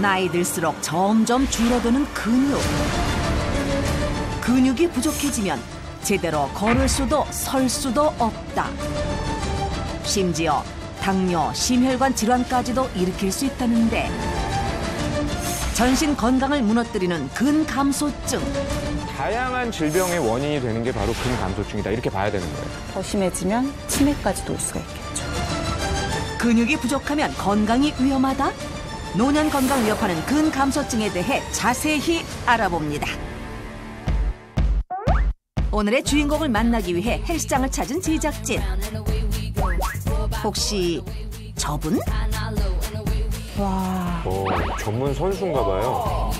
나이 들수록 점점 줄어드는 근육. 근육이 부족해지면 제대로 걸을 수도 설 수도 없다. 심지어 당뇨, 심혈관 질환까지도 일으킬 수 있다는데 전신 건강을 무너뜨리는 근감소증. 다양한 질병의 원인이 되는 게 바로 근감소증이다. 이렇게 봐야 되는 거예요. 더 심해지면 치매까지도 올 수가 있겠죠. 근육이 부족하면 건강이 위험하다? 노년 건강 위협하는 근감소증에 대해 자세히 알아봅니다. 오늘의 주인공을 만나기 위해 헬스장을 찾은 제작진. 혹시 저분? 와. 전문 선수인가 봐요.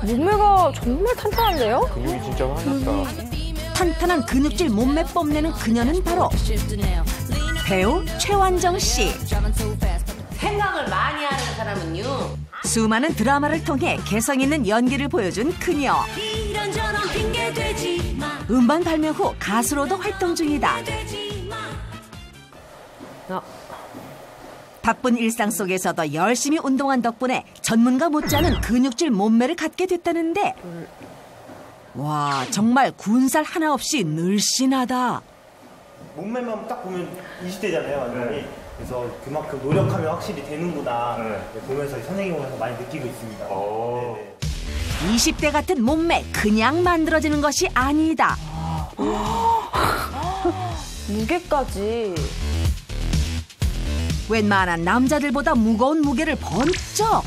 몸매가 정말 탄탄한데요? 근육이 진짜 많았다. 탄탄한 근육질 몸매 뽐내는 그녀는 바로 배우 최완정 씨. 생각을 많이 하는 사람은요. 수많은 드라마를 통해 개성 있는 연기를 보여준 그녀. 음반 발매 후 가수로도 활동 중이다. 바쁜 일상 속에서도 열심히 운동한 덕분에 전문가 못지않은 근육질 몸매를 갖게 됐다는데 와, 정말 군살 하나 없이 늘씬하다. 몸매만 딱 보면 20대잖아요, 완전히. 그래서 그만큼 노력하면 확실히 되는구나 보면서 선생님 보면서 많이 느끼고 있습니다. 20대 같은 몸매 그냥 만들어지는 것이 아니다. 무게까지. 웬만한 남자들보다 무거운 무게를 번쩍.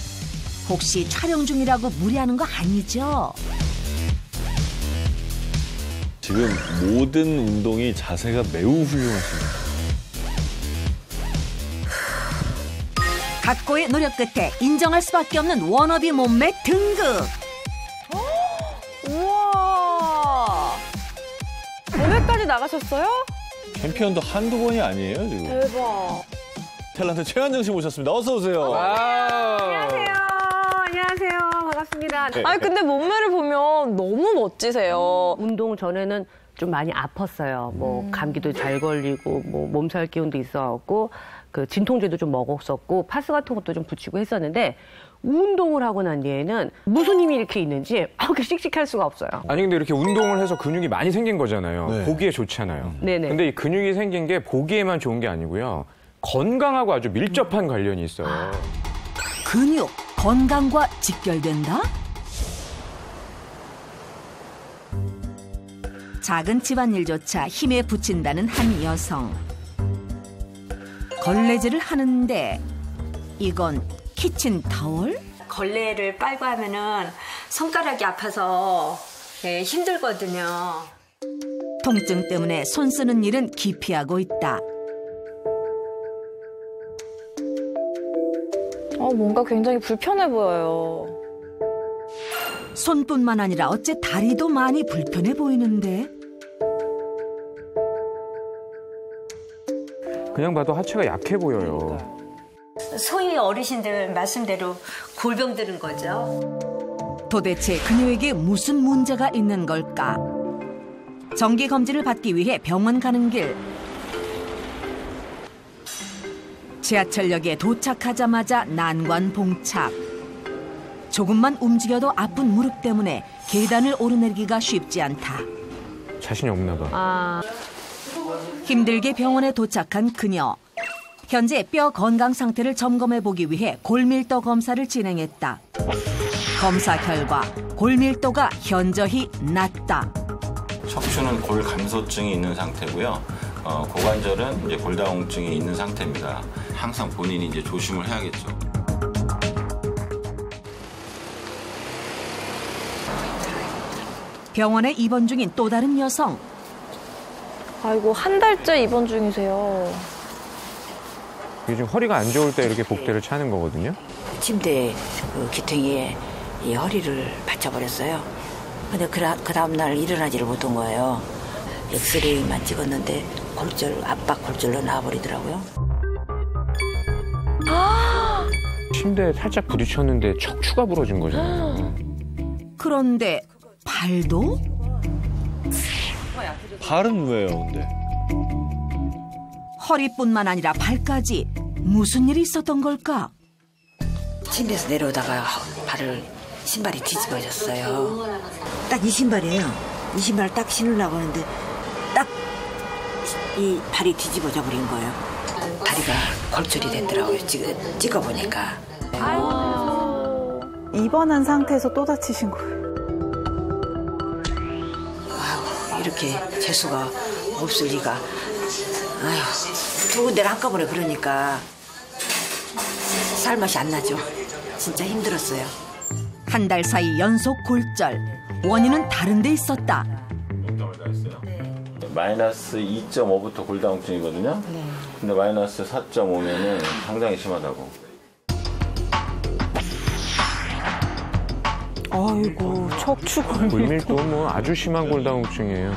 혹시 촬영 중이라고 무리하는 거 아니죠? 지금 모든 운동이 자세가 매우 훌륭하십니다. 각고의 노력 끝에 인정할 수밖에 없는 워너비 몸매 등극. 우와. 대회까지 나가셨어요? 챔피언도 한두 번이 아니에요, 지금. 대박. 탤런트 최완정 씨 모셨습니다. 어서 오세요. 안녕하세요. 안녕하세요. 반갑습니다. 네. 아니 근데 몸매를 보면 너무 멋지세요. 운동 전에는 좀 많이 아팠어요. 뭐 감기도 잘 걸리고 뭐 몸살 기운도 있어갖고 그 진통제도 좀 먹었었고 파스 같은 것도 좀 붙이고 했었는데 운동을 하고 난 뒤에는 무슨 힘이 이렇게 있는지 그렇게 씩씩할 수가 없어요. 아니 근데 이렇게 운동을 해서 근육이 많이 생긴 거잖아요. 네. 보기에 좋잖아요. 네네. 근데 이 근육이 생긴 게 보기에만 좋은 게 아니고요. 건강하고 아주 밀접한 관련이 있어요. 근육, 건강과 직결된다? 작은 집안일조차 힘에 부친다는 한 여성. 걸레질을 하는데 이건 키친타월? 걸레를 빨고 하면은 손가락이 아파서 힘들거든요. 통증 때문에 손 쓰는 일은 기피하고 있다. 뭔가 굉장히 불편해 보여요. 손뿐만 아니라 어째 다리도 많이 불편해 보이는데? 그냥 봐도 하체가 약해 보여요. 소위 어르신들 말씀대로 골병 드는 거죠. 도대체 그녀에게 무슨 문제가 있는 걸까? 정기 검진을 받기 위해 병원 가는 길. 지하철역에 도착하자마자 난관 봉착. 조금만 움직여도 아픈 무릎 때문에 계단을 오르내리기가 쉽지 않다. 자신이 없나 봐. 힘들게 병원에 도착한 그녀. 현재 뼈 건강 상태를 점검해 보기 위해 골밀도 검사를 진행했다. 검사 결과 골밀도가 현저히 낮다. 척추는 골 감소증이 있는 상태고요. 고관절은 이제 골다공증이 있는 상태입니다. 항상 본인이 이제 조심을 해야겠죠. 병원에 입원 중인 또 다른 여성. 아이고 한 달째 입원 중이세요. 이게 지금 허리가 안 좋을 때 이렇게 복대를 차는 거거든요. 침대 그 기퉁이에 이 허리를 받쳐버렸어요. 근데 그 다음날 일어나지를 못한 거예요. 엑스레이만 찍었는데 압박 골절로 나와버리더라고요. 침대에 살짝 부딪혔는데 척추가 부러진 거잖아요. 그런데 발도? 발은 왜요, 근데? 허리뿐만 아니라 발까지 무슨 일이 있었던 걸까? 침대에서 내려오다가 신발이 뒤집어졌어요. 딱 이 신발이에요. 이 신발을 딱 신으려고 하는데 딱 이 발이 뒤집어져 버린 거예요. 다리가 골절이 됐더라고요. 찍어보니까. 입원한 상태에서 또 다치신 거예요. 아유, 이렇게 재수가 없을 리가. 아유, 두 군데를 한꺼번에 그러니까 살맛이 안 나죠. 진짜 힘들었어요. 한 달 사이 연속 골절. 원인은 다른 데 있었다. 마이너스 2.5부터 골다공증이거든요. 근데 마이너스 4.5면은 상당히 심하다고. 아이고, 척추골. 골밀도 뭐 아주 심한 골다공증이에요.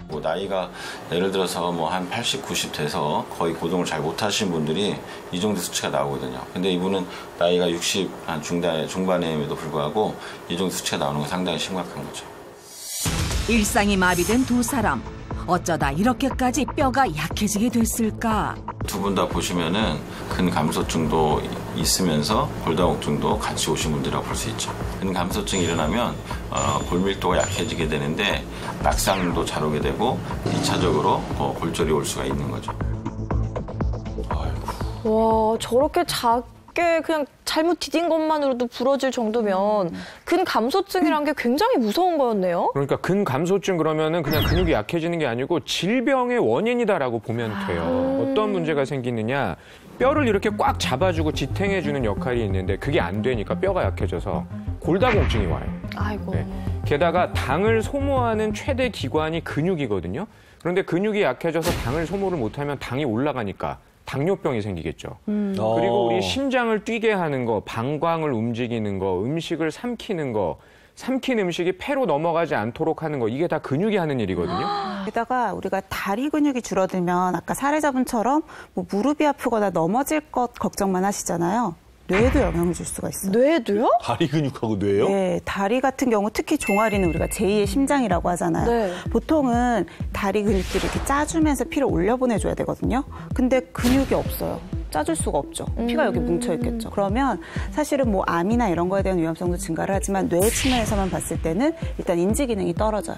뭐 나이가 예를 들어서 뭐 한 80, 90 돼서 거의 고동을 잘 못하시는 분들이 이 정도 수치가 나오거든요. 근데 이분은 나이가 60 한 중반임에도 불구하고 이 정도 수치가 나오는 건 상당히 심각한 거죠. 일상이 마비된 두 사람. 어쩌다 이렇게까지 뼈가 약해지게 됐을까? 두 분 다 보시면은 근감소증도 있으면서 골다공증도 같이 오신 분들이라고 볼 수 있죠. 근감소증이 일어나면 골밀도가 약해지게 되는데 낙상도 잘 오게 되고 2차적으로 골절이 올 수가 있는 거죠. 와, 저렇게 작게 그냥 잘못 디딘 것만으로도 부러질 정도면 근감소증이란 게 굉장히 무서운 거였네요. 그러니까 근감소증 그러면은 그냥 근육이 약해지는 게 아니고 질병의 원인이다라고 보면 돼요. 어떤 문제가 생기느냐. 뼈를 이렇게 꽉 잡아주고 지탱해주는 역할이 있는데 그게 안 되니까 뼈가 약해져서 골다공증이 와요. 아이고. 네. 게다가 당을 소모하는 최대 기관이 근육이거든요. 그런데 근육이 약해져서 당을 소모를 못하면 당이 올라가니까 당뇨병이 생기겠죠. 그리고 우리 심장을 뛰게 하는 거, 방광을 움직이는 거, 음식을 삼키는 거, 삼킨 음식이 폐로 넘어가지 않도록 하는 거, 이게 다 근육이 하는 일이거든요. 게다가 우리가 다리 근육이 줄어들면 아까 사례자분처럼 뭐 무릎이 아프거나 넘어질 것 걱정만 하시잖아요. 뇌에도 영향을 줄 수가 있어요. 뇌도요? 다리 근육하고 뇌요? 네, 다리 같은 경우 특히 종아리는 우리가 제2의 심장이라고 하잖아요. 네. 보통은 다리 근육들이 이렇게 짜주면서 피를 올려보내줘야 되거든요. 근데 근육이 없어요. 짜줄 수가 없죠. 피가 여기 뭉쳐있겠죠. 그러면 사실은 뭐 암이나 이런 거에 대한 위험성도 증가를 하지만 뇌 측면에서만 봤을 때는 일단 인지 기능이 떨어져요.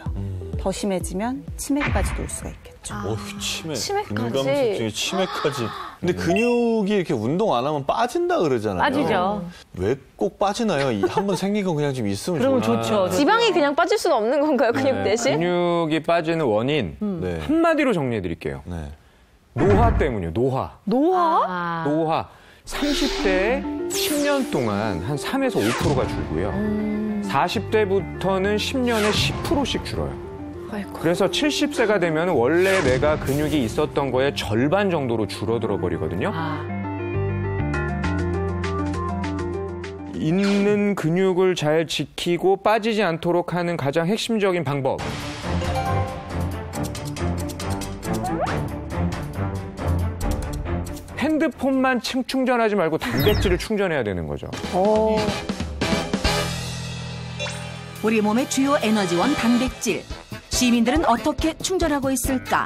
더 심해지면 치매까지도 올 수가 있겠죠. 치매. 치매까지? 근감소증에 치매까지. 근데 근육이 이렇게 운동 안 하면 빠진다 그러잖아요. 빠지죠. 왜 꼭 빠지나요? 한번 생긴 건 그냥 좀 있으면 그러면 좋나. 좋죠. 지방이 그냥 빠질 수는 없는 건가요, 근육 네, 대신? 근육이 빠지는 원인 네. 한마디로 정리해드릴게요. 네. 노화 때문이에요. 노화. 노화? 노화. 30대에 10년 동안 한 3에서 5%가 줄고요. 40대부터는 10년에 10%씩 줄어요. 아이고. 그래서 70세가 되면 원래 내가 근육이 있었던 거의 절반 정도로 줄어들어 버리거든요. 있는 근육을 잘 지키고 빠지지 않도록 하는 가장 핵심적인 방법. 핸드폰만 충전하지 말고 단백질을 충전해야 되는 거죠. 우리 몸의 주요 에너지원 단백질. 시민들은 어떻게 충전하고 있을까?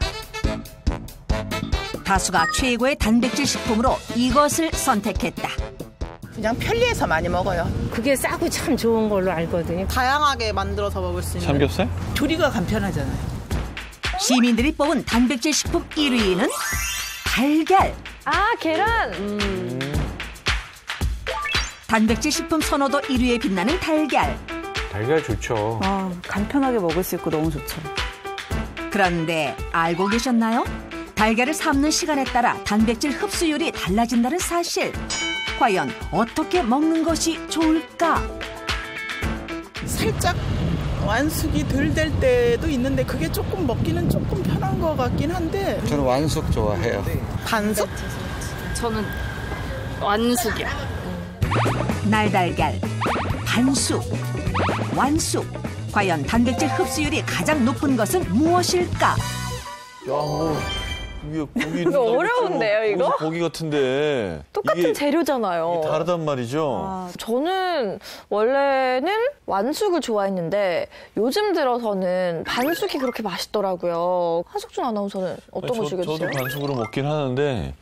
다수가 최고의 단백질 식품으로 이것을 선택했다. 그냥 편리해서 많이 먹어요. 그게 싸고 참 좋은 걸로 알거든요. 다양하게 만들어서 먹을 수 있는. 삼겹살? 조리가 간편하잖아요. 시민들이 뽑은 단백질 식품 1위는 달걀. 아, 계란! 단백질 식품 선호도 1위에 빛나는 달걀. 달걀 좋죠. 간편하게 먹을 수 있고 너무 좋죠. 그런데 알고 계셨나요? 달걀을 삶는 시간에 따라 단백질 흡수율이 달라진다는 사실. 과연 어떻게 먹는 것이 좋을까? 살짝 완숙이 덜 될 때도 있는데 그게 조금 먹기는 조금 편한 것 같긴 한데. 저는 완숙 좋아해요. 반숙? 저는 완숙이요. 날달걀, 반숙, 완숙. 과연 단백질 흡수율이 가장 높은 것은 무엇일까? 고기 어려운데요, 이거? 고기 같은데. 똑같은 재료잖아요. 이게 다르단 말이죠. 저는 원래는 완숙을 좋아했는데 요즘 들어서는 반숙이 그렇게 맛있더라고요. 한석준 아나운서는 어떤 거 즐겨주세요? 저도 반숙으로 먹긴 하는데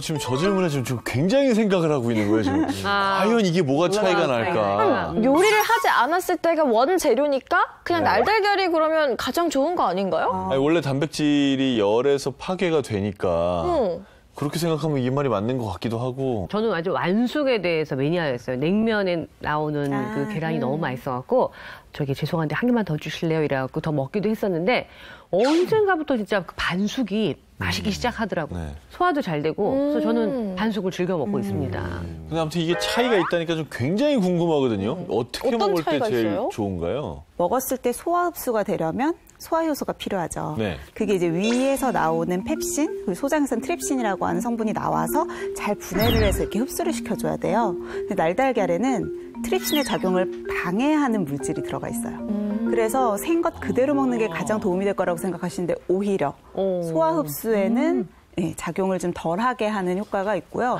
지금 저 질문에 지금 굉장히 생각을 하고 있는 거예요, 지금. 과연 이게 뭐가 차이가 날까? 요리를 하지 않았을 때가 원재료니까 그냥 날달걀이 그러면 가장 좋은 거 아닌가요? 아니, 원래 단백질이 열에서 파괴가 되니까 그렇게 생각하면 이 말이 맞는 것 같기도 하고. 저는 아주 완숙에 대해서 매니아였어요. 냉면에 나오는 그 계란이 너무 맛있어갖고 저기 죄송한데 한 개만 더 주실래요? 이래갖고 더 먹기도 했었는데 언젠가부터 진짜 그 반숙이 맛있기 시작하더라고요. 네. 소화도 잘 되고 그래서 저는 반숙을 즐겨 먹고 있습니다. 근데 아무튼 이게 차이가 있다니까 좀 굉장히 궁금하거든요. 어떻게 먹을 때 제일 있어요? 좋은가요? 먹었을 때 소화 흡수가 되려면 소화 효소가 필요하죠. 네. 그게 이제 위에서 나오는 펩신, 그리고 소장산 트립신이라고 하는 성분이 나와서 잘 분해를 해서 이렇게 흡수를 시켜줘야 돼요. 근데 날달걀에는 트립신의 작용을 방해하는 물질이 들어가 있어요. 그래서 생것 그대로 먹는 게 가장 도움이 될 거라고 생각하시는데 오히려 소화 흡수에는 작용을 좀 덜하게 하는 효과가 있고요.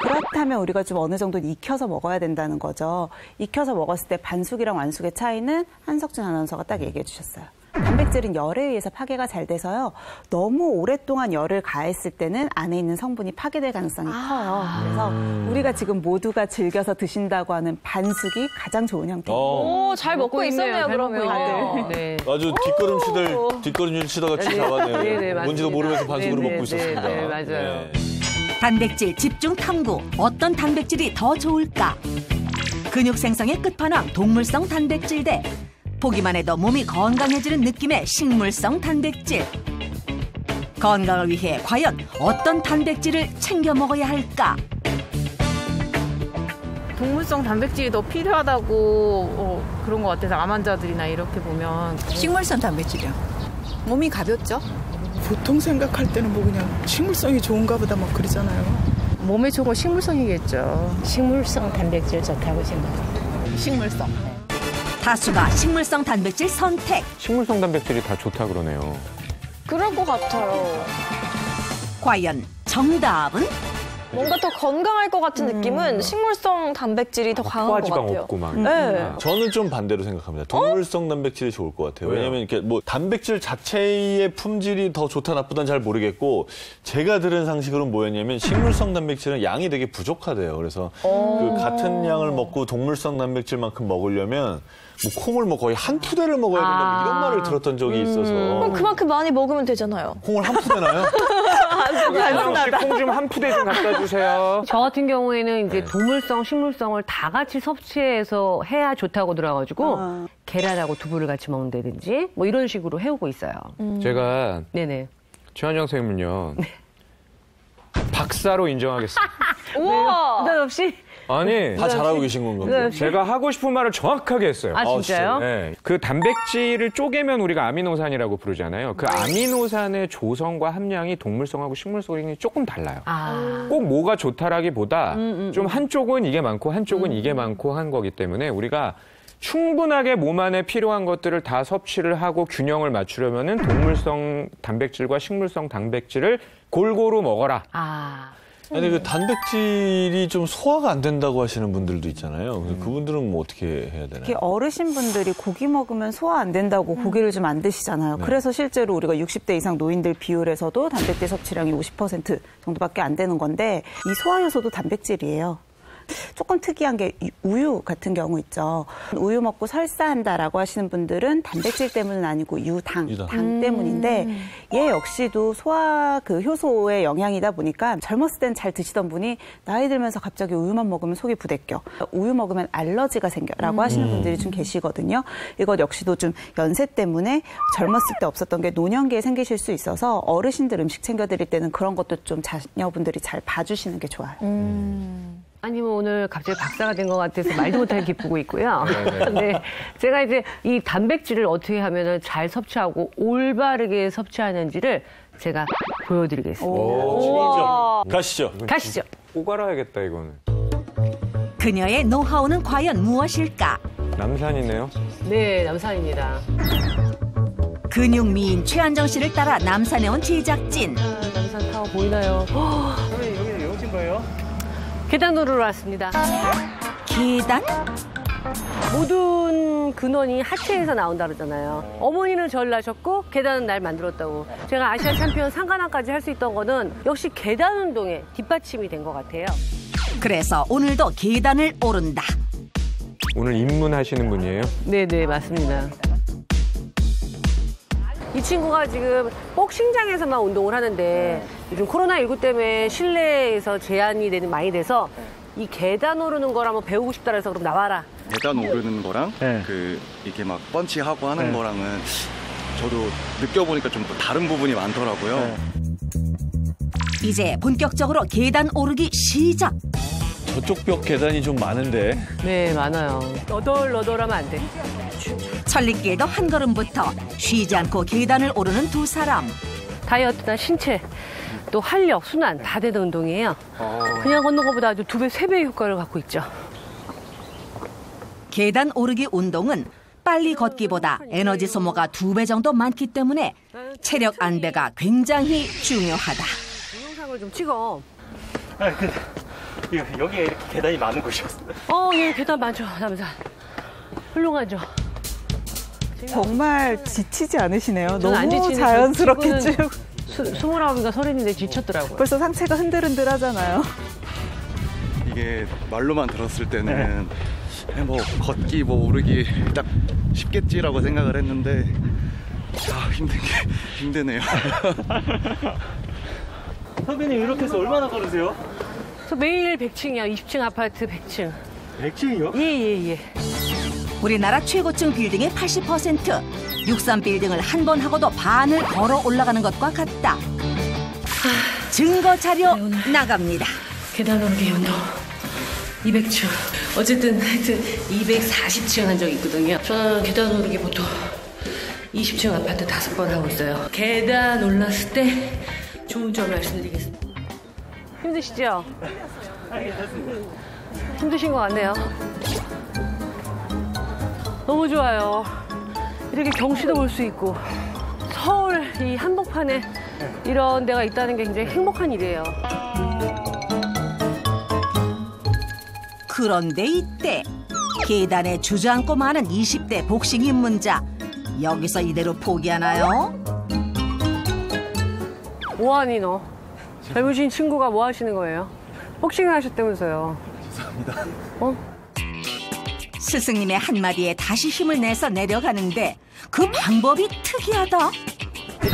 그렇다면 우리가 좀 어느 정도 익혀서 먹어야 된다는 거죠. 익혀서 먹었을 때 반숙이랑 완숙의 차이는 한석준 아나운서가 딱 얘기해 주셨어요. 단백질은 열에 의해서 파괴가 잘 돼서요. 너무 오랫동안 열을 가했을 때는 안에 있는 성분이 파괴될 가능성이 커요. 그래서 우리가 지금 모두가 즐겨서 드신다고 하는 반숙이 가장 좋은 형태입니다. 오, 잘 먹고 있었네요, 그러면. 네. 아주 뒷걸음질 치다가 잡았네요. 네네, 뭔지도 모르면서 반숙으로 먹고 있었습니다. 네, 맞아요. 네. 단백질 집중 탐구. 어떤 단백질이 더 좋을까? 근육 생성의 끝판왕 동물성 단백질 대 보기만 해도 몸이 건강해지는 느낌의 식물성 단백질. 건강을 위해 과연 어떤 단백질을 챙겨 먹어야 할까? 동물성 단백질이 더 필요하다고 그런 것 같아서 암 환자들이나 이렇게 보면. 식물성 단백질이요. 몸이 가볍죠? 보통 생각할 때는 뭐 그냥 식물성이 좋은가 보다 막 그러잖아요. 몸에 좋은 건 식물성이겠죠. 식물성 단백질 좋다고 생각해요. 식물성. 다수가 식물성 단백질 선택. 식물성 단백질이 다 좋다 그러네요. 그럴 것 같아요. 과연 정답은? 뭔가 더 건강할 것 같은 느낌은 식물성 단백질이 더 강한 것 포화지방 같아요. 없고 막. 네. 저는 좀 반대로 생각합니다. 동물성 단백질이 좋을 것 같아요. 왜냐하면 이렇게 뭐 단백질 자체의 품질이 더 좋다 나쁘다는 잘 모르겠고 제가 들은 상식으로는 뭐였냐면 식물성 단백질은 양이 되게 부족하대요. 그래서 그 같은 양을 먹고 동물성 단백질만큼 먹으려면 뭐 콩을 뭐 거의 한 푸대를 먹어야 된다 이런 말을 들었던 적이 있어서. 그럼 그만큼 많이 먹으면 되잖아요. 콩을 한 푸대나요? 혹시 콩 좀 한 푸대 좀 갖다 주세요. 저 같은 경우에는 이제 동물성, 식물성을 다 같이 섭취해서 해야 좋다고 들어가지고 계란하고 두부를 같이 먹는다든지 뭐 이런 식으로 해오고 있어요. 제가 네네. 최한정 선생님은요. 박사로 인정하겠습니다. 우와. 부담없이. 아니 다 잘하고 계신 건가요? 제가 하고 싶은 말을 정확하게 했어요. 아 진짜요? 네. 그 단백질을 쪼개면 우리가 아미노산이라고 부르잖아요. 그 아미노산의 조성과 함량이 동물성하고 식물성이 조금 달라요. 꼭 뭐가 좋다라기보다 좀 한쪽은 이게 많고 한쪽은 이게 많고 한 거기 때문에 우리가 충분하게 몸 안에 필요한 것들을 다 섭취를 하고 균형을 맞추려면은 동물성 단백질과 식물성 단백질을 골고루 먹어라. 아니 그 단백질이 좀 소화가 안 된다고 하시는 분들도 있잖아요. 그분들은 뭐 어떻게 해야 되나요? 특히 어르신분들이 고기 먹으면 소화 안 된다고 고기를 좀 안 드시잖아요. 그래서 실제로 우리가 60대 이상 노인들 비율에서도 단백질 섭취량이 50% 정도밖에 안 되는 건데 이 소화 요소도 단백질이에요. 조금 특이한 게 우유 같은 경우 있죠. 우유 먹고 설사한다라고 하시는 분들은 단백질 때문은 아니고 당 때문인데 얘 역시도 소화 그 효소의 영향이다 보니까 젊었을 땐 잘 드시던 분이 나이 들면서 갑자기 우유만 먹으면 속이 부대껴. 우유 먹으면 알러지가 생겨라고 하시는 분들이 좀 계시거든요. 이것 역시도 좀 연세 때문에 젊었을 때 없었던 게 노년기에 생기실 수 있어서 어르신들 음식 챙겨드릴 때는 그런 것도 좀 자녀분들이 잘 봐주시는 게 좋아요. 아니면 오늘 갑자기 박사가 된 것 같아서 말도 못하게 기쁘고 있고요. 네, 제가 이제 이 단백질을 어떻게 하면 잘 섭취하고 올바르게 섭취하는지를 제가 보여드리겠습니다. 가시죠. 가시죠. 꼭 알아야겠다 이거는. 그녀의 노하우는 과연 무엇일까? 남산이네요. 네, 남산입니다. 근육 미인 최한정 씨를 따라 남산에 온 제작진. 보이나요? 선생님 여기 왜 오신 거예요? 계단 오르러 왔습니다. 계단? 모든 근원이 하체에서 나온다 그러잖아요. 어머니는 절 낳으셨고 계단은 날 만들었다고. 제가 아시아 챔피언 상관왕까지 할 수 있던 거는 역시 계단 운동에 뒷받침이 된 것 같아요. 그래서 오늘도 계단을 오른다. 오늘 입문하시는 분이에요? 네네, 맞습니다. 이 친구가 지금 복싱장에서만 운동을 하는데 요즘 코로나19 때문에 실내에서 제한이 많이 돼서 이 계단 오르는 걸 한번 배우고 싶다 해서 그럼 나와라. 계단 오르는 거랑 이렇게 막 펀치하고 하는 거랑은 저도 느껴보니까 좀 다른 부분이 많더라고요. 이제 본격적으로 계단 오르기 시작. 저쪽 벽 계단이 좀 많은데. 네, 많아요. 너덜너덜하면 안 돼. 천리길도 한 걸음부터 쉬지 않고 계단을 오르는 두 사람. 다이어트나 신체, 또 활력, 순환 다 되는 운동이에요. 그냥 걷는 것보다 아주 2배, 3배의 효과를 갖고 있죠. 계단 오르기 운동은 빨리 걷기보다 에너지 소모가 2배 정도 많기 때문에 체력 안배가 굉장히 중요하다. 동영상을 좀 찍어. 여기에 이렇게 계단이 많은 곳이었어요. 예, 계단 많죠, 남산. 훌륭하죠. 정말 지치지 않으시네요. 저는 안 너무 지치는데 자연스럽게 쭉. 29인가 30인데 지쳤더라고요. 벌써 상체가 흔들흔들하잖아요. 이게 말로만 들었을 때는 뭐 걷기 뭐 오르기 딱 쉽겠지라고 생각을 했는데 힘드네요. 선배님 이렇게 해서 얼마나 걸으세요? 저 매일 100층이야. 20층 아파트 100층. 100층이요? 예. 우리나라 최고층 빌딩의 80%, 63 빌딩을 한 번 하고도 반을 걸어 올라가는 것과 같다. 증거 자료 나갑니다. 계단 오르기 운동 200층. 어쨌든 하여튼 240층 한 적 있거든요. 저는 계단 오르기 보통 20층 아파트 5번 하고 있어요. 계단 올랐을 때 좋은 점 말씀드리겠습니다. 힘드시죠? 힘드신 것 같네요. 너무 좋아요. 이렇게 경치도 볼 수 있고 서울 이 한복판에 이런 데가 있다는 게 굉장히 행복한 일이에요. 그런데 이때 계단에 주저앉고 마는 20대 복싱 입문자. 여기서 이대로 포기하나요? 뭐하니 너? 젊으신 친구가 뭐 하시는 거예요? 복싱을 하셨다면서요. 죄송합니다. 스승님의 한마디에 다시 힘을 내서 내려가는데 그 방법이 특이하다.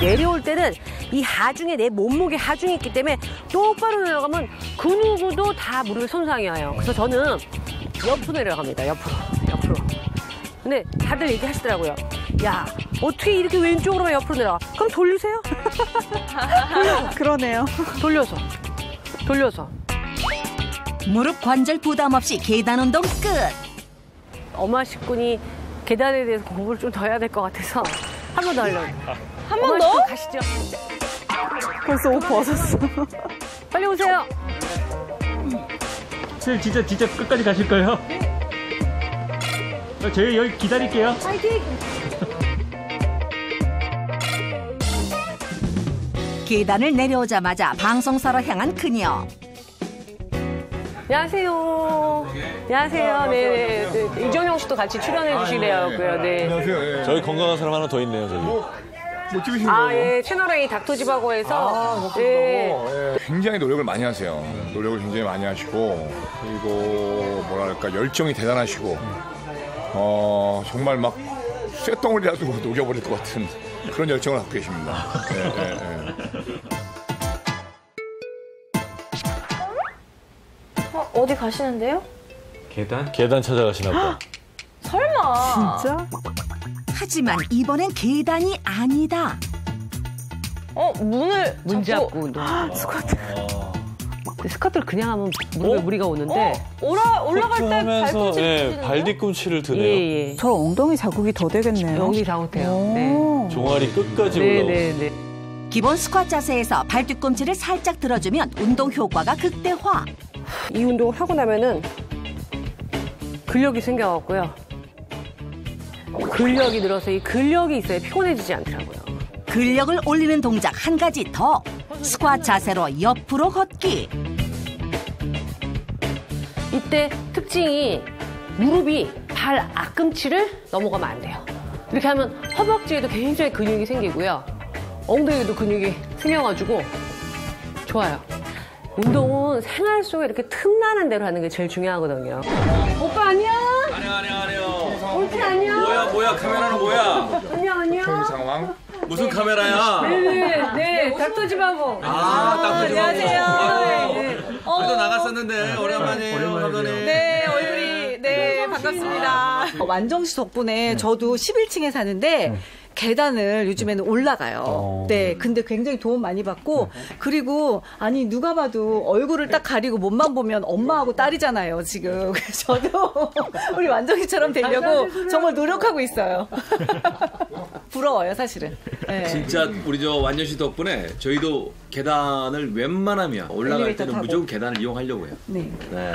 내려올 때는 이 하중에 내 몸무게 하중이 있기 때문에 똑바로 내려가면 그 누구도 다 무릎에 손상이 와요. 그래서 저는 옆으로 내려갑니다. 옆으로. 근데 다들 얘기하시더라고요. 야, 어떻게 이렇게 왼쪽으로 옆으로 내려가? 그럼 돌리세요. 그러네요. 돌려서. 무릎 관절 부담 없이 계단 운동 끝. 엄마 식군이 계단에 대해서 공부를 좀 더 해야 될 것 같아서 한 번 더 하려고. 한 번 더? 가시죠. 벌써 옷 벗었어. 빨리 오세요. 선생님 진짜 끝까지 가실 거예요? 저희 여기 기다릴게요. 파이팅! 계단을 내려오자마자 방송사로 향한 그녀. 안녕하세요. 안녕하세요. 네. 이정용 씨도 같이 출연해 주시래요. 네. 안녕하세요. 저희 건강한 사람 하나 더 있네요, 저기. 뭐 찍으신 거예요? 예. 채널A 닥터지바고 해서. 네. 굉장히 노력을 많이 하세요. 노력을 굉장히 많이 하시고, 그리고 뭐랄까, 열정이 대단하시고, 정말 막 쇳덩어리라도 녹여버릴 것 같은 그런 열정을 갖고 계십니다. 어디 가시는데요? 계단 찾아가시나 보다. 설마. 진짜? 하지만 이번엔 계단이 아니다. 문 잡고 운동. 스쿼트. 스쿼트를 그냥 하면 무릎에 무리가 오는데. 올라갈 때 하면서 발 뒤꿈치를 드네요. 예. 저 엉덩이 자국이 더 되겠네요. 엉덩이 자극돼요. 네. 종아리 끝까지 올라오고. 기본 스쿼트 자세에서 발 뒤꿈치를 살짝 들어주면 운동 효과가 극대화. 이 운동을 하고 나면은 근력이 생겨갖고요. 근력이 늘어서 이 근력이 있어야 피곤해지지 않더라고요. 근력을 올리는 동작 한 가지 더. 스쿼트 자세로 옆으로 걷기. 이때 특징이 무릎이 발 앞꿈치를 넘어가면 안 돼요. 이렇게 하면 허벅지에도 굉장히 근육이 생기고요. 엉덩이에도 근육이 생겨가지고 좋아요. 운동은 생활 속에 이렇게 틈나는 대로 하는 게 제일 중요하거든요. 오빠 안녕? 안녕. 옳지 안녕? 뭐야 카메라는 뭐야? 안녕. 상황? 무슨 카메라야? 네, 닭도지바보. 닭도지바보. 안녕하세요. 그래도 나갔었는데 오랜만이에요, 감독님. 네, 얼굴이 네 반갑습니다. 완정 씨 덕분에 저도 11층에 사는데 계단을 요즘에는 올라가요. 네, 근데 굉장히 도움 많이 받고 그리고 아니 누가 봐도 얼굴을 딱 가리고 몸만 보면 엄마하고 딸이잖아요 지금. 그래서 저도 우리 완정이처럼 되려고 정말 노력하고 있어요. 부러워요 사실은. 네. 진짜 우리 저 완전 씨 덕분에 저희도 계단을 웬만하면 올라갈 때는 타고. 무조건 계단을 이용하려고 해요. 네. 네.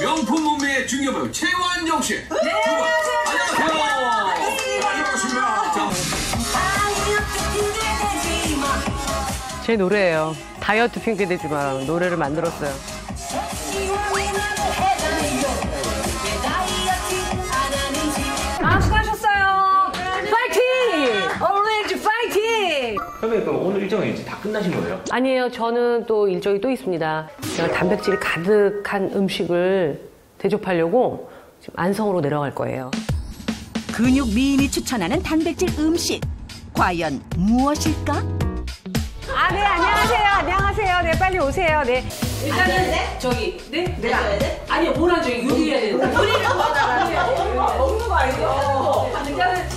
명품 몸매의 중요배우 최완정 씨. 네, 안녕하세요. 제 노래예요. 다이어트 핑계대지 마. 노래를 만들었어요. 수고하셨어요. 파이팅! Orange 파이팅! 선배님 그럼 오늘 일정은 이제 다 끝나신 거예요? 아니에요. 저는 또 일정이 또 있습니다. 제가 단백질이 가득한 음식을 대접하려고 지금 안성으로 내려갈 거예요. 근육 미인이 추천하는 단백질 음식. 과연 무엇일까? 네, 안녕하세요. 네, 빨리 오세요. 네. 일단은 저기, 네? 내가 돼? 아니요, 뭐라 저기 요리해야 되는데. 요리를 먹다가 먹는 거 아니고. 일단은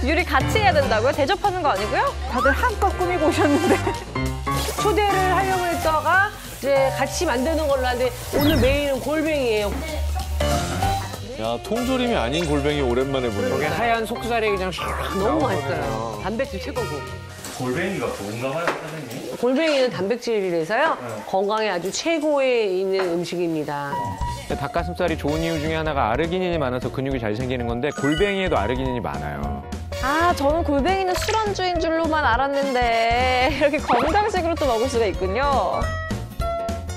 요리 같이 해야 된다고요? 대접하는 거 아니고요? 다들 한껏 꾸미고 오셨는데. 초대를 하려고 했다가 이제 같이 만드는 걸로 하는데 오늘 메인은 골뱅이에요. 야, 통조림이 아닌 골뱅이 오랜만에 보네. 저게 하얀 속살이 그냥 너무 맛있어요. 단백질 최고고. 골뱅이가 좋은가 봐요, 선생님? 골뱅이는 단백질이라서요. 건강에 아주 최고에 있는 음식입니다. 닭가슴살이 좋은 이유 중에 하나가 아르기닌이 많아서 근육이 잘 생기는 건데 골뱅이에도 아르기닌이 많아요. 저는 골뱅이는 술안주인 줄로만 알았는데 이렇게 건강식으로 또 먹을 수가 있군요.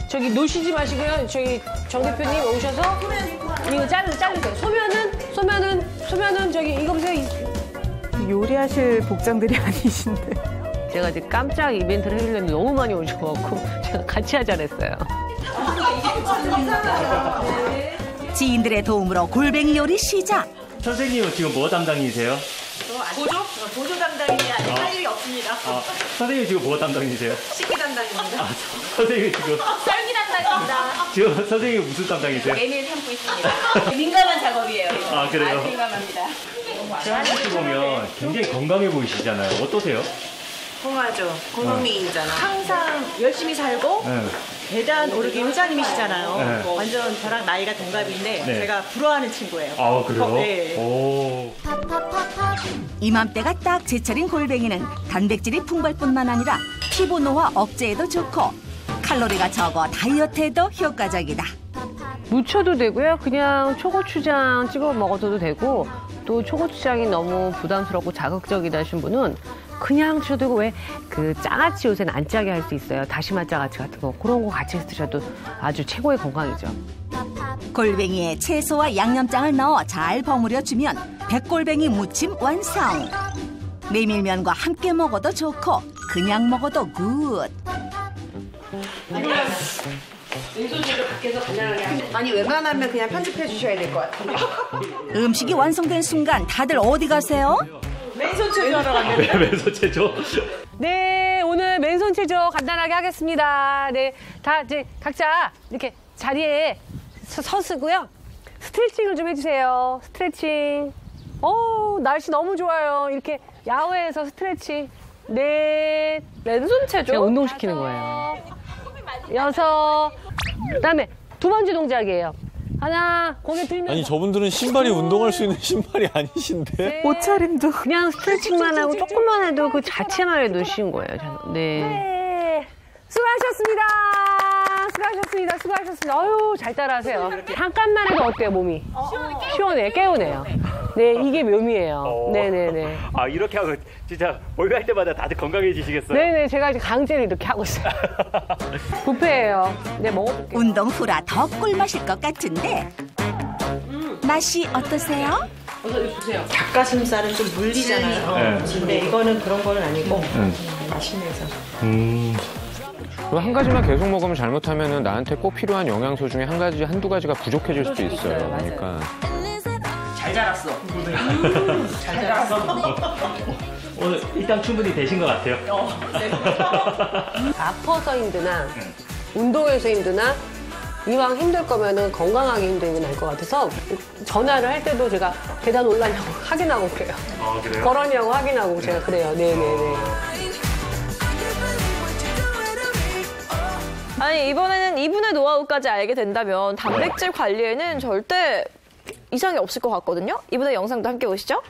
저기 놓으시지 마시고요. 저기 정 대표님 오셔서 이거 자르세요. 소면은 저기 이거 보세요. 요리하실 복장들이 아니신데. 제가 이제 깜짝 이벤트를 해주려니 너무 많이 오셔갖고 제가 같이 하자 그랬어요. 지인들의 도움으로 골뱅이 요리 시작. 선생님은 지금 뭐 담당이세요? 보조 담당이 아니라 할 일이 없습니다. 선생님 지금 뭐 담당이세요? 식기 담당입니다. 선생님 지금 썰기 담당입니다. 지금 선생님 무슨 담당이세요? 메뉴를 담고 있습니다. 민감한 작업이에요. 이거. 그래요? 아주 민감합니다. 최한식 보면 굉장히 건강해 보이시잖아요. 어떠세요? 통하죠. 고농민이잖아. 항상 열심히 살고 계단 오르기 효자님이시잖아요. 네. 완전 저랑 나이가 동갑인데 네. 제가 부러워하는 친구예요. 그래요? 네. 오. 이맘때가 딱 제철인 골뱅이는 단백질이 풍부할 뿐만 아니라 피부 노화 억제에도 좋고 칼로리가 적어 다이어트에도 효과적이다. 무쳐도 되고요. 그냥 초고추장 찍어 먹어도 되고 또 초고추장이 너무 부담스럽고 자극적이다 하신 분은 그냥 드셔도 되고 왜 그 장아찌 요새는 안 짜게 할 수 있어요. 다시마 장아찌 같은 거 그런 거 같이 드셔도 아주 최고의 건강이죠. 골뱅이에 채소와 양념장을 넣어 잘 버무려주면 백골뱅이 무침 완성. 메밀면과 함께 먹어도 좋고 그냥 먹어도 굿. 민소재를 밖에서 간단하게 하면 아니 웬만하면 그냥 편집해 주셔야 될 것 같아요. 음식이 완성된 순간 다들 어디 가세요? 맨손 체조하러 갔는데. 맨손 체조? 네, 오늘 맨손 체조 간단하게 하겠습니다. 네, 다 이제 각자 이렇게 자리에 서시고요. 스트레칭을 좀 해주세요. 스트레칭. 날씨 너무 좋아요. 이렇게 야외에서 스트레칭. 네, 맨손 체조? 제가 운동시키는 거예요. 6. 그다음에 두 번째 동작이에요. 하나, 고개 들면서. 아니, 저분들은 신발이 운동할 수 있는 신발이 아니신데? 옷차림도. 그냥 스트레칭만 하고 조금만 해도 그 자체만 해도 쉬운 거예요. 네. 수고하셨습니다. 아유, 잘 따라하세요. 잠깐만 해도 어때요, 몸이? 시원해, 개운해요. 네, 이게 묘미예요. 네네네. 아, 이렇게 하고 진짜 목요일 때마다 다들 건강해지시겠어요? 네네, 제가 이제 강제로 이렇게 하고 있어요. 뷔페예요. 네, 먹어볼게요. 운동 후라 더 꿀맛일 것 같은데 맛이 어떠세요? 닭가슴살은 좀 물리잖아요. 네. 근데 이거는 그런 건 아니고 맛있네서. 그리고 한 가지만 계속 먹으면 잘못하면은 나한테 꼭 필요한 영양소 중에 한두 가지가 부족해질 수도 있어요. 그러니까. 잘 자랐어. 잘 자랐어. 오늘 일단 충분히 되신 것 같아요. 아파서 힘드나, 운동해서 힘드나, 이왕 힘들 거면은 건강하게 힘들고 날 것 같아서 전화를 할 때도 제가 계단 올라냐고 확인하고 그래요. 아, 그래요? 걸었냐고 확인하고 제가 그래요. 네네네. 아니 이번에는 이분의 노하우까지 알게 된다면 단백질 관리에는 절대 이상이 없을 것 같거든요. 이분의 영상도 함께 보시죠.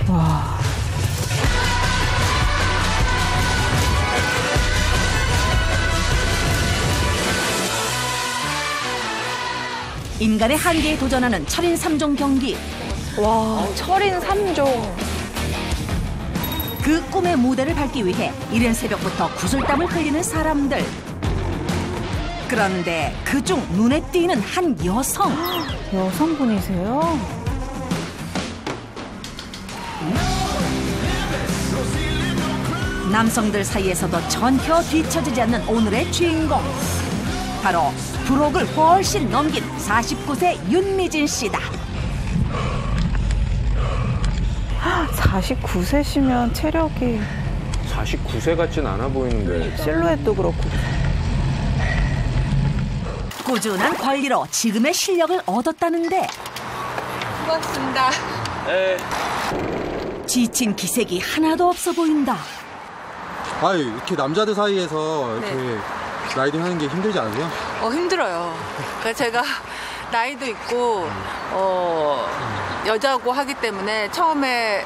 와. 인간의 한계에 도전하는 철인 3종 경기. 와, 철인 3종. 그 꿈의 무대를 밟기 위해 이른 새벽부터 구슬땀을 흘리는 사람들. 그런데 그중 눈에 띄는 한 여성. 여성분이세요? 남성들 사이에서도 전혀 뒤처지지 않는 오늘의 주인공. 바로 부록을 훨씬 넘긴 49세 윤미진 씨다. 49세시면 체력이 49세 같진 않아 보이는데. 실루엣도 그렇고. 꾸준한 관리로 지금의 실력을 얻었다는데 고맙습니다. 네. 지친 기색이 하나도 없어 보인다. 아유, 이렇게 남자들 사이에서 이렇게 라이딩 하는 게 힘들지 않으세요? 힘들어요. 그러니까 제가 나이도 있고 여자고 하기 때문에 처음에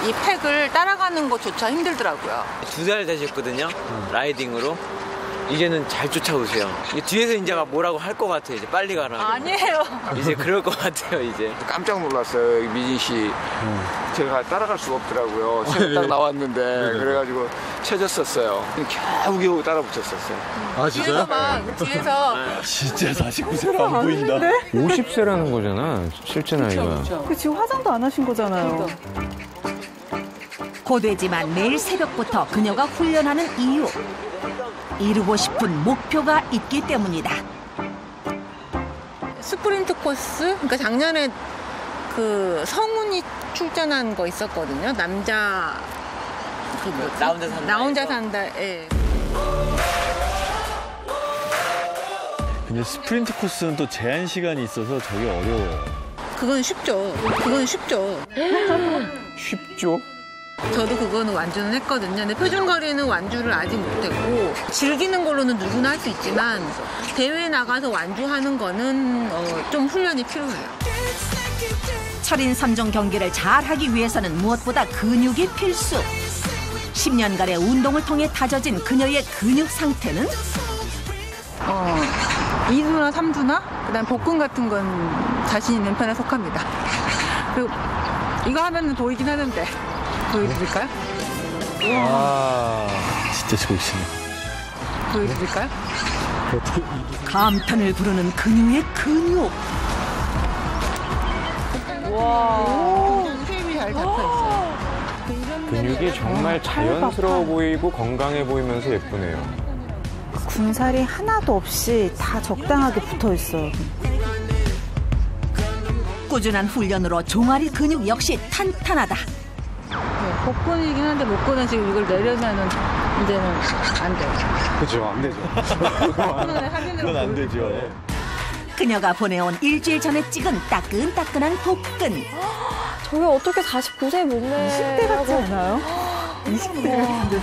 이 팩을 따라가는 것조차 힘들더라고요. 2달 되셨거든요. 라이딩으로. 이제는 잘 쫓아오세요. 뒤에서 이제 뭐라고 할 것 같아요. 이제 빨리 가라. 아니에요. 이제 그럴 것 같아요. 이제. 깜짝 놀랐어요, 미진 씨. 제가 따라갈 수가 없더라고요. 새로 딱 나왔는데 그래가지고 쳐졌었어요. 겨우겨우 따라 붙였었어요. 아, 진짜요? 뒤에서 진짜 49세로 안 보인다. 50세라는 거잖아, 실제 나이가. 그 지금 화장도 안 하신 거잖아요. 고되지만 매일 새벽부터 그녀가 훈련하는 이유. 이루고 싶은 목표가 있기 때문이다. 스프린트 코스? 그러니까 작년에 그 성훈이 출전한 거 있었거든요. 남자 그 뭐지? 나 혼자 산다. 예. 근데 스프린트 코스는 또 제한 시간이 있어서 저게 어려워요. 그건 쉽죠. 쉽죠? 저도 그거는 완주는 했거든요. 근데 표준거리는 완주를 아직 못했고 즐기는 걸로는 누구나 할 수 있지만 대회에 나가서 완주하는 거는 좀 훈련이 필요해요. 철인 3종 경기를 잘하기 위해서는 무엇보다 근육이 필수. 10년간의 운동을 통해 다져진 그녀의 근육 상태는 2두나 3두나 그다음 복근 같은 건 자신 있는 편에 속합니다. 그리고 이거 하면은 보이긴 하는데 보여드릴까요? 와, 진짜 좋으시네. 보여드릴까요? 감탄을 부르는 그녀의 근육. 와, 쉐입이 잘 잡혀 있어요. 근육이 정말 자연스러워 보이고 건강해 보이면서 예쁘네요. 군살이 하나도 없이 다 적당하게 붙어 있어요. 꾸준한 훈련으로 종아리 근육 역시 탄탄하다. 복근이긴 한데 목근은 지금 이걸 내려면은 이제는 안 돼요. 그죠, 안 되죠. 그건 안 되죠. 그녀가 보내온 일주일 전에 찍은 따끈따끈한 복근. 저게 어떻게 49세 몸매 20대 같지 않아요? 20대 같은데.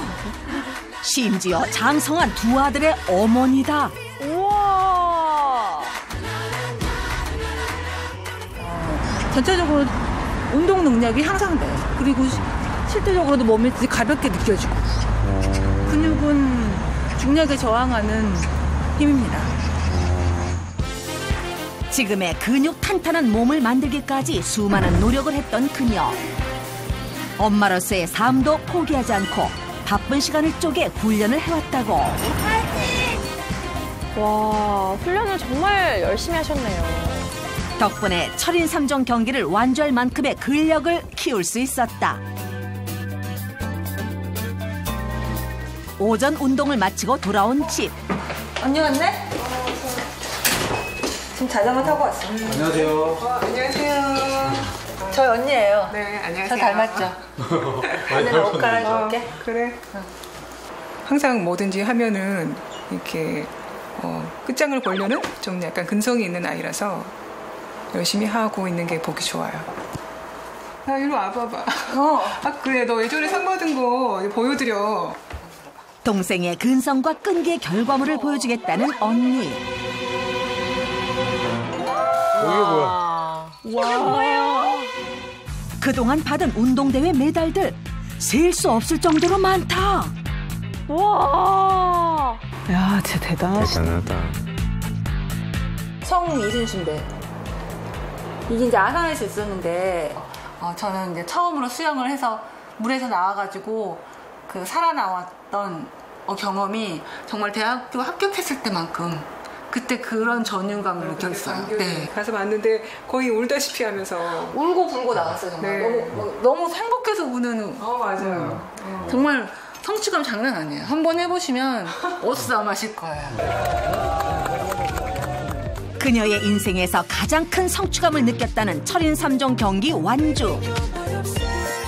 심지어 장성한 두 아들의 어머니다. 우와. 전체적으로 운동 능력이 향상돼요. 그리고 실질적으로도 몸이 가볍게 느껴지고 근육은 중력에 저항하는 힘입니다. 지금의 근육 탄탄한 몸을 만들기까지 수많은 노력을 했던 그녀. 엄마로서의 삶도 포기하지 않고 바쁜 시간을 쪼개 훈련을 해왔다고. 와, 훈련을 정말 열심히 하셨네요. 덕분에 철인 3종 경기를 완주할 만큼의 근력을 키울 수 있었다. 오전 운동을 마치고 돌아온 집. 언니 왔네? 지금 자전거 타고 왔어. 안녕하세요. 안녕하세요. 저희 언니예요. 네, 안녕하세요. 저 닮았죠? 언니는 옷 갈아줄게. 그래. 항상 뭐든지 하면은 이렇게 끝장을 보려는 좀 약간 근성이 있는 아이라서 열심히 하고 있는 게 보기 좋아요. 아, 이리 와봐봐. 아, 그래. 너 예전에 상 받은 거 보여드려. 동생의 근성과 끈기의 결과물을 보여주겠다는 언니. 이게 뭐야? 그동안 받은 운동대회 메달들 셀 수 없을 정도로 많다. 와. 야, 진짜 대단하시다. 대단하다. 성이순신데 이게 이제 아산에서 있었는데 저는 이제 처음으로 수영을 해서 물에서 나와가지고 그 살아나왔던 경험이 정말 대학교 합격했을 때만큼 그때 그런 전율감을 느꼈어요. 네. 가서 봤는데 거의 울다시피 하면서 울고 불고 나왔어요. 정말 네. 너무 행복해서 우는. 맞아요. 정말 성취감 장난 아니에요. 한번 해보시면 어디서 마실 거예요. 그녀의 인생에서 가장 큰 성취감을 느꼈다는 철인 3종 경기 완주.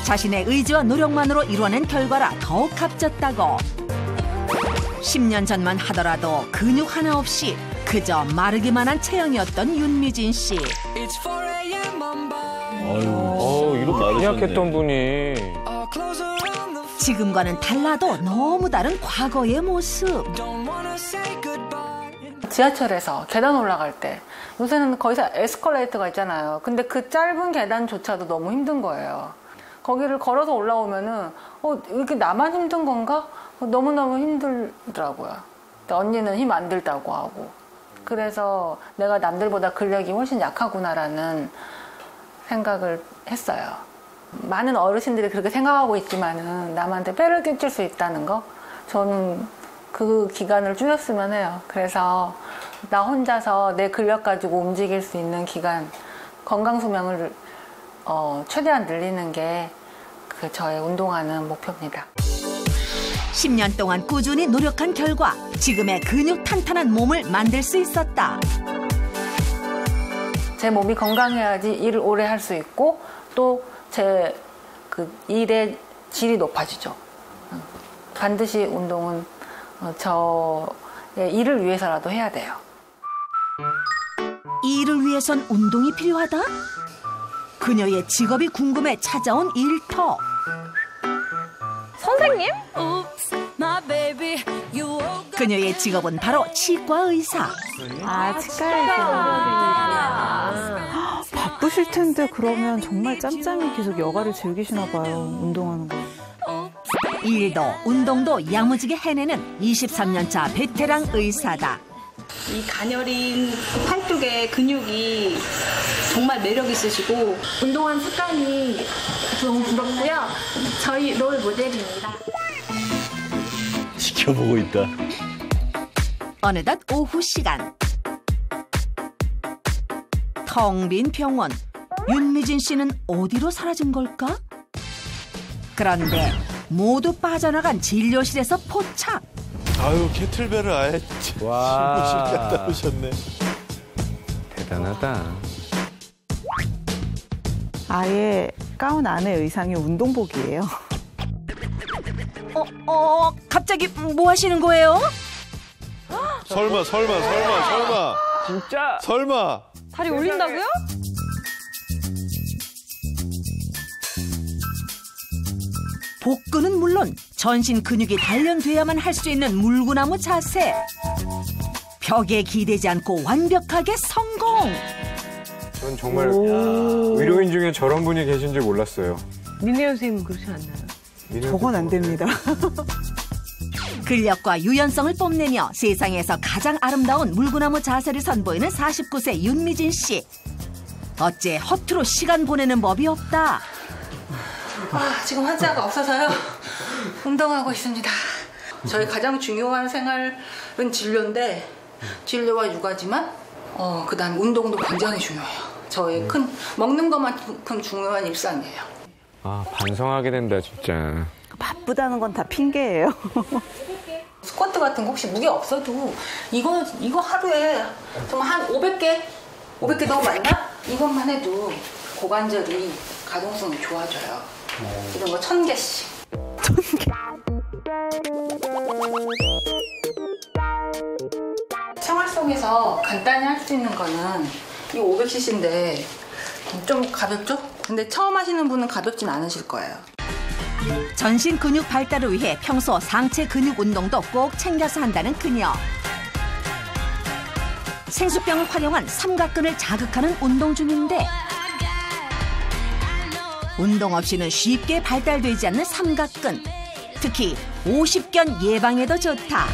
자신의 의지와 노력만으로 이뤄낸 결과라 더욱 값졌다고. 10년 전만 하더라도 근육 하나 없이 그저 마르기만 한 체형이었던 윤미진 씨. 이렇게 기약했던 분이. 지금과는 달라도 너무 다른 과거의 모습. 지하철에서 계단 올라갈 때 요새는 거기서 에스컬레이터가 있잖아요. 근데 그 짧은 계단조차도 너무 힘든 거예요. 거기를 걸어서 올라오면은 이렇게 나만 힘든 건가? 너무너무 힘들더라고요. 언니는 힘 안 들다고 하고. 그래서 내가 남들보다 근력이 훨씬 약하구나라는 생각을 했어요. 많은 어르신들이 그렇게 생각하고 있지만은 남한테 폐를 끼칠 수 있다는 거, 저는 그 기간을 줄였으면 해요. 그래서 나 혼자서 내 근력 가지고 움직일 수 있는 기간, 건강 수명을 최대한 늘리는 게 그 저의 운동하는 목표입니다. 10년 동안 꾸준히 노력한 결과 지금의 근육 탄탄한 몸을 만들 수 있었다. 제 몸이 건강해야지 일을 오래 할 수 있고 또 제 그 일의 질이 높아지죠. 반드시 운동은 저의 일을 위해서라도 해야 돼요. 이 일을 위해선 운동이 필요하다? 그녀의 직업이 궁금해 찾아온 일터. 선생님? 그녀의 직업은 바로 치과 의사. 치과 의사. 바쁘실 텐데 그러면 정말 짬짬이 계속 여가를 즐기시나 봐요. 운동하는 거. 일도 운동도 야무지게 해내는 23년차 베테랑 의사다. 이 가녀린 팔 쪽에 근육이 정말 매력 있으시고 운동하는 습관이 너무 부럽고요. 저희 롤 모델입니다. 지켜보고 있다. 어느덧 오후 시간. 텅 빈 병원. 윤미진 씨는 어디로 사라진 걸까? 그런데 모두 빠져나간 진료실에서 포착. 아유, 캐틀벨을 아예 신고실 갖다 오셨네. 대단하다. 아예 가운 안에 의상이 운동복이에요. 갑자기 뭐 하시는 거예요? 설마. 진짜? 설마. 다리 올린다고요? 복근은 물론 전신 근육이 단련돼야만 할 수 있는 물구나무 자세. 벽에 기대지 않고 완벽하게 성공. 전 정말 의료인 중에 저런 분이 계신지 몰랐어요. 민혜연 선생님은 그렇지 않나요? 저건 안 됩니다. 근력과 유연성을 뽐내며 세상에서 가장 아름다운 물구나무 자세를 선보이는 49세 윤미진 씨. 어째 허투루 시간 보내는 법이 없다. 지금 환자가 없어서요. 운동하고 있습니다. 저희 가장 중요한 생활은 진료인데 진료와 육아지만 그다음 운동도 굉장히 중요해요. 저희 먹는 것만큼 중요한 일상이에요. 반성하게 된다 진짜. 바쁘다는 건 다 핑계예요. 스쿼트 같은 거 혹시 무게 없어도 이거 하루에 정말 한 500개 너무 많나? 이것만 해도 고관절이 가동성이 좋아져요. 이런 거 1000개씩. 1000개. 생활 속에서 간단히 할 수 있는 거는 이 500cc인데 좀 가볍죠? 근데 처음 하시는 분은 가볍진 않으실 거예요. 전신 근육 발달을 위해 평소 상체 근육 운동도 꼭 챙겨서 한다는 그녀. 생수병을 활용한 삼각근을 자극하는 운동 중인데 운동 없이는 쉽게 발달되지 않는 삼각근. 특히 50견 예방에도 좋다.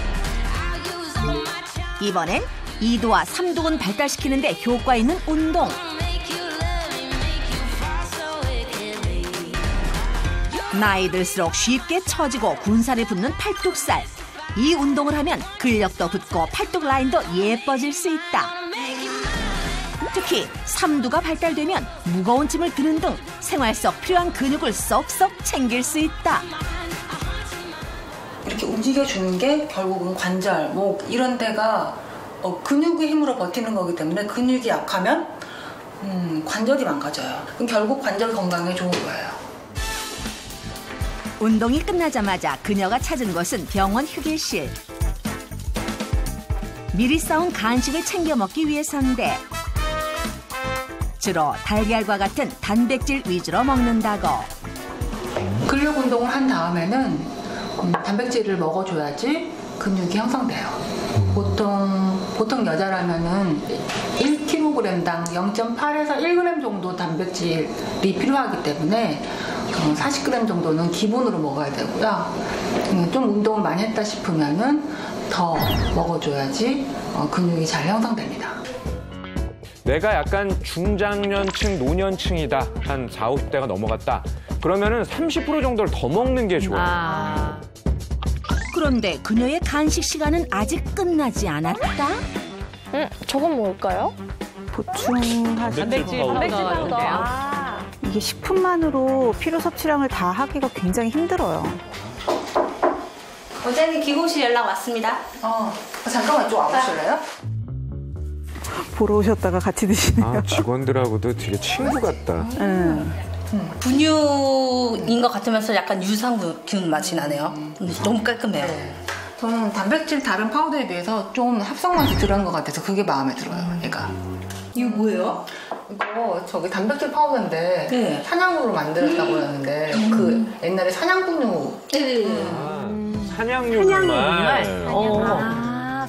이번엔 2도와 3도근 발달시키는 데 효과 있는 운동. 나이 들수록 쉽게 처지고 군살이 붙는 팔뚝살. 이 운동을 하면 근력도 붙고 팔뚝 라인도 예뻐질 수 있다. 특히 3두가 발달되면 무거운 짐을 드는 등 생활 속 필요한 근육을 쏙쏙 챙길 수 있다. 이렇게 움직여주는 게 결국은 관절, 목 이런 데가 근육의 힘으로 버티는 거기 때문에 근육이 약하면 관절이 망가져요. 그럼 결국 관절 건강에 좋은 거예요. 운동이 끝나자마자 그녀가 찾은 곳은 병원 휴게실. 미리 싸온 간식을 챙겨 먹기 위해서인데 주로 달걀과 같은 단백질 위주로 먹는다고. 근력 운동을 한 다음에는 단백질을 먹어줘야지 근육이 형성돼요. 보통 여자라면은 1kg당 0.8에서 1g 정도 단백질이 필요하기 때문에 40g 정도는 기본으로 먹어야 되고요. 좀 운동을 많이 했다 싶으면은 더 먹어줘야지 근육이 잘 형성됩니다. 내가 약간 중장년층, 노년층이다. 한 40, 50대가 넘어갔다. 그러면은 30% 정도를 더 먹는 게 좋아요. 그런데 그녀의 간식 시간은 아직 끝나지 않았다. 저건 뭘까요? 보충하시는 단백질 파우더. 이게 식품만으로 필요 섭취량을 다 하기가 굉장히 힘들어요. 원장님 기공실 연락 왔습니다. 잠깐만 좀 와보실래요? 보러 오셨다가 같이 드시네요. 직원들하고도 되게 친구 같다. 분유인 것 같으면서 약간 유산균 맛이 나네요. 너무 깔끔해요. 저는 단백질 다른 파우더에 비해서 좀 합성맛이 들어간 것 같아서 그게 마음에 들어요, 얘가. 이거 뭐예요? 이거 저기 단백질 파우더인데 사냥으로 만들었다고 하는데 그 옛날에 사냥분유. 사냥류 분말.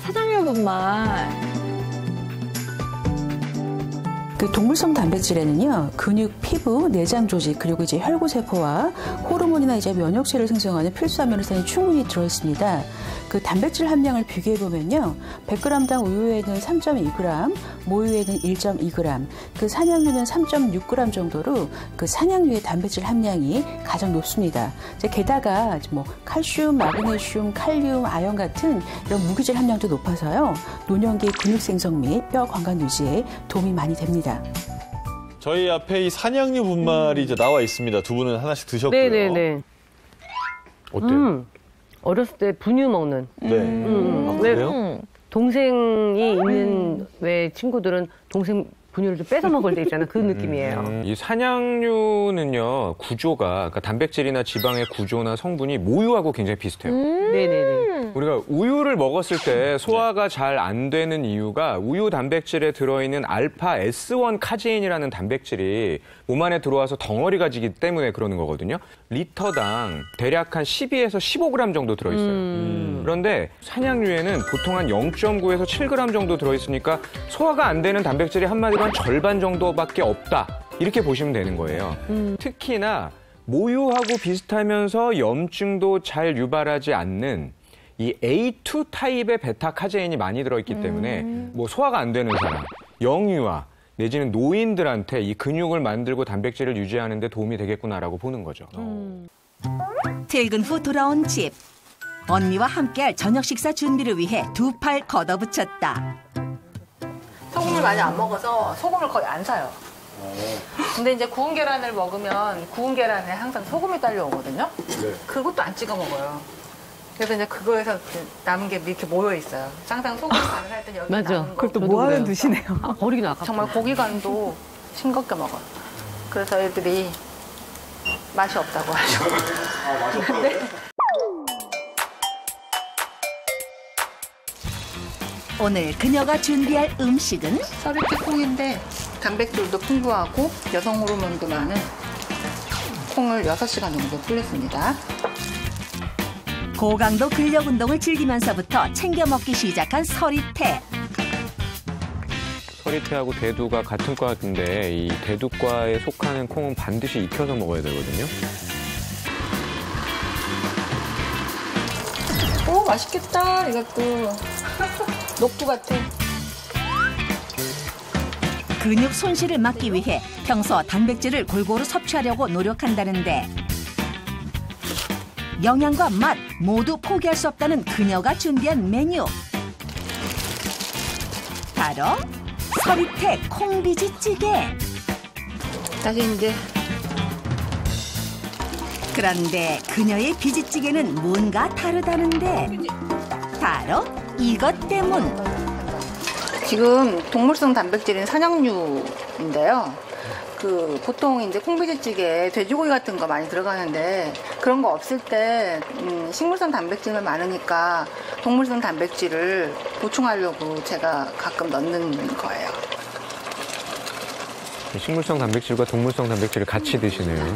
사냥류 분말. 그 동물성 단백질에는요, 근육, 피부, 내장 조직, 그리고 이제 혈구세포와 호르몬이나 이제 면역체를 생성하는 필수 아미노산이 충분히 들어있습니다. 그 단백질 함량을 비교해보면요, 100g당 우유에는 3.2g, 모유에는 1.2g, 그 사냥류는 3.6g 정도로 그 사냥류의 단백질 함량이 가장 높습니다. 게다가 뭐 칼슘, 마그네슘, 칼륨, 아연 같은 이런 무기질 함량도 높아서요, 노년기 근육 생성 및 뼈 건강 유지에 도움이 많이 됩니다. 저희 앞에 이 사냥류 분말이 이제 나와 있습니다. 두 분은 하나씩 드셨고요. 네네네. 어때요? 어렸을 때 분유 먹는. 네. 그래요? 동생이 있는 왜 친구들은 동생 분유를 좀 뺏어 먹을 때 있잖아. 그 느낌이에요. 이 사냥류는요, 구조가, 그러니까 단백질이나 지방의 구조나 성분이 모유하고 굉장히 비슷해요. 네네네. 우리가 우유를 먹었을 때 소화가 잘 안 되는 이유가 우유 단백질에 들어있는 알파 S1 카제인이라는 단백질이 몸 안에 들어와서 덩어리가 지기 때문에 그러는 거거든요. 리터당 대략 한 12에서 15g 정도 들어있어요. 그런데 사냥류에는 보통 한 0.9에서 7g 정도 들어있으니까 소화가 안 되는 단백질이 한마디로 한 절반 정도밖에 없다. 이렇게 보시면 되는 거예요. 특히나 모유하고 비슷하면서 염증도 잘 유발하지 않는 이 A2 타입의 베타카제인이 많이 들어있기 때문에 뭐 소화가 안 되는 사람, 영유아 내지는 노인들한테 이 근육을 만들고 단백질을 유지하는 데 도움이 되겠구나라고 보는 거죠. 퇴근 후 돌아온 집. 언니와 함께할 저녁 식사 준비를 위해 두 팔 걷어붙였다. 소금을 많이 안 먹어서 소금을 거의 안 사요. 근데 이제 구운 계란을 먹으면 구운 계란에 항상 소금이 딸려오거든요. 네. 그것도 안 찍어 먹어요. 그래서 이제 그거에서 남은 게 이렇게 모여 있어요. 항상 소금 간을 할 때 여기 맞아. 남은 거. 그걸 또 뭐 하는 드시네요. 버리긴 아깝다. 정말 고기 간도 싱겁게 먹어요. 그래서 애들이 맛이 없다고 하죠. 근데 오늘 그녀가 준비할 음식은 서리태 단백질도 풍부하고 여성 호르몬도 많은 콩을 6시간 정도 불렸습니다. 고강도 근력 운동을 즐기면서부터 챙겨 먹기 시작한 서리태. 서리태하고 대두가 같은 과인데 이 대두과에 속하는 콩은 반드시 익혀서 먹어야 되거든요. 오, 맛있겠다. 이것도 녹두 같아. 근육 손실을 막기 위해 평소 단백질을 골고루 섭취하려고 노력한다는데 영양과 맛 모두 포기할 수 없다는 그녀가 준비한 메뉴. 바로 서리태 콩비지찌개. 다시 이제. 그런데 그녀의 비지찌개는 뭔가 다르다는데 바로 이것 때문. 지금 동물성 단백질인 산양류인데요. 보통 이제 콩비지찌개에 돼지고기 같은 거 많이 들어가는데 그런 거 없을 때 식물성 단백질이 많으니까 동물성 단백질을 보충하려고 제가 가끔 넣는 거예요. 식물성 단백질과 동물성 단백질을 같이 드시네요.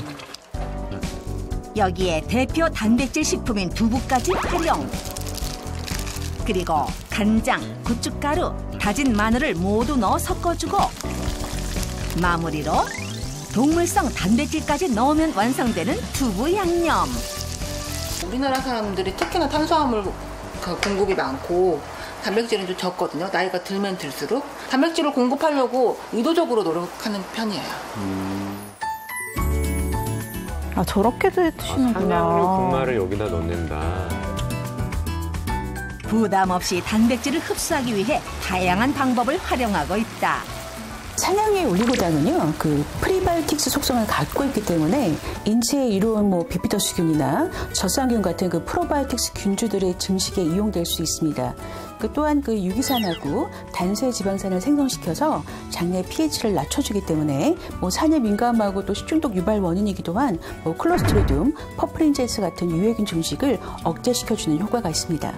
여기에 대표 단백질 식품인 두부까지 활용. 그리고 간장, 고춧가루, 다진 마늘을 모두 넣어 섞어주고 마무리로 동물성 단백질까지 넣으면 완성되는 두부 양념. 우리나라 사람들이 특히나 탄수화물 공급이 많고 단백질은 좀 적거든요. 나이가 들면 들수록 단백질을 공급하려고 의도적으로 노력하는 편이에요. 아, 저렇게도 드시는구나. 산양류 분말을 여기다 넣는다. 부담 없이 단백질을 흡수하기 위해 다양한 방법을 활용하고 있다. 산양류의 올리고당은요, 프리바이오틱스 속성을 갖고 있기 때문에 인체에 이로운 비피더스균이나 젖산균 같은 프로바이오틱스 균주들의 증식에 이용될 수 있습니다. 또한 유기산하고 단세 지방산을 생성시켜서 장내 pH를 낮춰주기 때문에 산에 민감하고 또 식중독 유발 원인이기도 한 클로스트리디움, 퍼플린제스 같은 유해균 증식을 억제시켜주는 효과가 있습니다.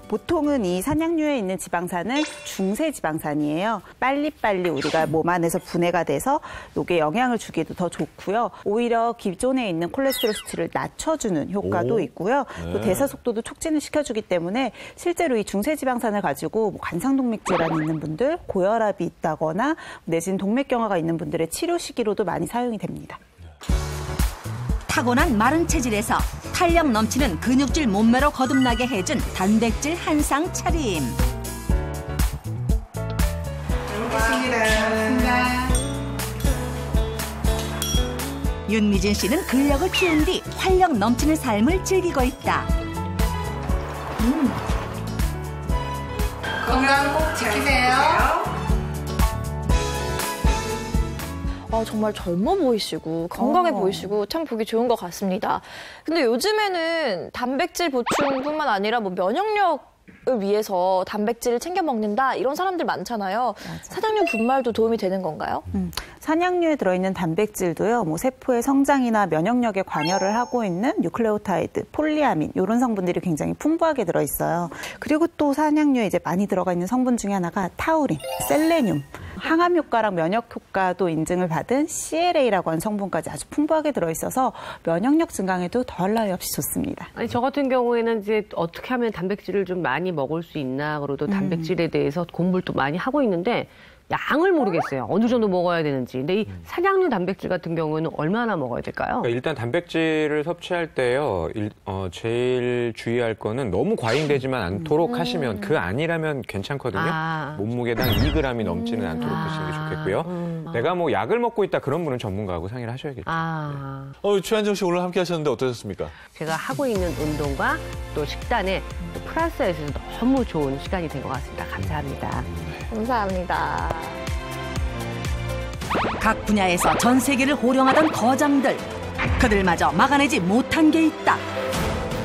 보통은 이 산양류에 있는 지방산은 중세 지방산이에요. 빨리빨리 우리가 몸 안에서 분해가 돼서 이게 영향을 주기도 더 좋고요. 오히려 기존에 있는 콜레스테롤 수치를 낮춰주는 효과도 있고요. 또 대사 속도도 촉진을 시켜주기 때문에 실제로 이 중세 지방산을 가지고 관상동맥 질환이 있는 분들, 고혈압이 있다거나 내지는 동맥경화가 있는 분들의 치료 시기로도 많이 사용이 됩니다. 타고난 마른 체질에서 탄력 넘치는 근육질 몸매로 거듭나게 해준 단백질 한상 차림. 고맙습니다. 윤미진 씨는 근력을 키운 뒤 활력 넘치는 삶을 즐기고 있다. 건강 꼭 지키세요. 정말 젊어 보이시고 건강해 보이시고 참 보기 좋은 것 같습니다. 근데 요즘에는 단백질 보충뿐만 아니라 면역력을 위해서 단백질을 챙겨 먹는다 이런 사람들 많잖아요. 맞아. 산양류 분말도 도움이 되는 건가요? 산양류에 들어있는 단백질도요. 세포의 성장이나 면역력에 관여를 하고 있는 뉴클레오타이드, 폴리아민 이런 성분들이 굉장히 풍부하게 들어있어요. 그리고 또 산양류에 이제 많이 들어가 있는 성분 중에 하나가 타우린, 셀레늄, 항암 효과랑 면역 효과도 인증을 받은 CLA라고 하는 성분까지 아주 풍부하게 들어있어서 면역력 증강에도 더할 나위 없이 좋습니다. 아니, 저 같은 경우에는 이제 어떻게 하면 단백질을 좀 많이 먹을 수 있나, 그리고 또 단백질에 대해서 공부를 또 많이 하고 있는데 양을 모르겠어요. 어느 정도 먹어야 되는지. 근데 이 사냥류 단백질 같은 경우는 얼마나 먹어야 될까요? 그러니까 일단 단백질을 섭취할 때요. 제일 주의할 거는 너무 과잉되지만 않도록 하시면 그 아니라면 괜찮거든요. 몸무게당 2g이 넘지는 않도록 하시는 게 좋겠고요. 내가 뭐 약을 먹고 있다 그런 분은 전문가하고 상의를 하셔야겠죠. 최한정 씨 오늘 함께 하셨는데 어떠셨습니까? 제가 하고 있는 운동과 또 식단에 또 플러스에 있어서 너무 좋은 시간이 된 것 같습니다. 감사합니다. 감사합니다. 각 분야에서 전 세계를 호령하던 거장들. 그들마저 막아내지 못한 게 있다.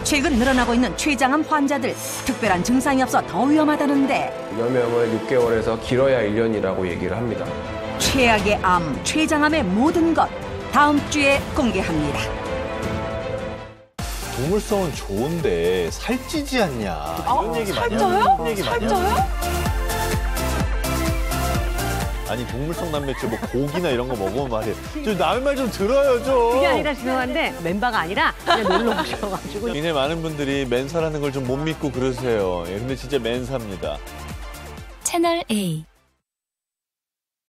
최근 늘어나고 있는 췌장암 환자들. 특별한 증상이 없어 더 위험하다는데. 감염을 6개월에서 길어야 1년이라고 얘기를 합니다. 최악의 암, 췌장암의 모든 것. 다음 주에 공개합니다. 동물성은 좋은데 살찌지 않냐 이런 얘기 많이 살쪄요? 하는 얘기 많이 살쪄요? 하는 아니 동물성 단백질 뭐 고기나 이런 거 먹으면 말이에요. 좀 남의 말 좀 들어요 좀. 그게 아니라 죄송한데 멤버가 아니라 그냥 놀러 오셔가지고. 굉장히 많은 분들이 맨사라는 걸 좀 못 믿고 그러세요. 근데 진짜 맨사입니다. 채널 A